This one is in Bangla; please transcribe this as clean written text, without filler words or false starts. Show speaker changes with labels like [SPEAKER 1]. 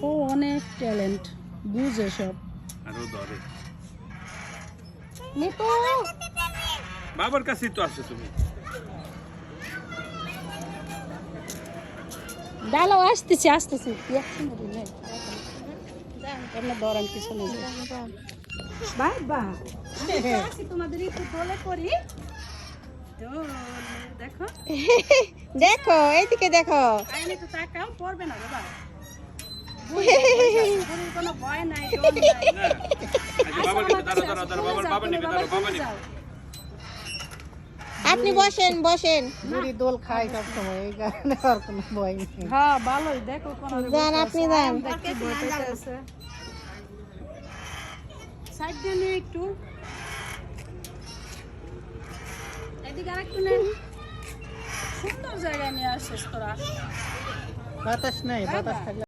[SPEAKER 1] ও অনেক ট্যালেন্ট, বুঝে সব।
[SPEAKER 2] আরো ধরে
[SPEAKER 1] নিতু
[SPEAKER 2] বাবার কাছেই তো আছো তুমি।
[SPEAKER 1] ডালো আসতেছি আসতেছি ধরান পিছনে বাবা তোমাদের একটু দোলে করি। দেখো
[SPEAKER 3] দেখো এইদিকে দেখো।
[SPEAKER 1] আইন একটু তাকাও, পড়বে না বাবা। বুড়ির কোনো ভয় নাই, ডর নাই।
[SPEAKER 2] না বাবার কাছে দাঁড়াও দাঁড়াও দাঁড়াও, বাবার বাবা নিবে, দাঁড়াও বাবা নিবে।
[SPEAKER 3] আপনি বসেন বসেন।
[SPEAKER 4] বুড়ি দোল খায় সব সময়, এই কারণে আর কোনো ভয় নেই।
[SPEAKER 1] হ্যাঁ ভালোই, দেখো কোনো
[SPEAKER 3] যান আপনি যান।
[SPEAKER 1] সাইড দিয়ে নিয়ে একটু এদিকে আর একটু নে। সুন্দর জায়গায় নিয়ে আসিস তোরা।
[SPEAKER 4] বাতাস নেই, বাতাস থাকলে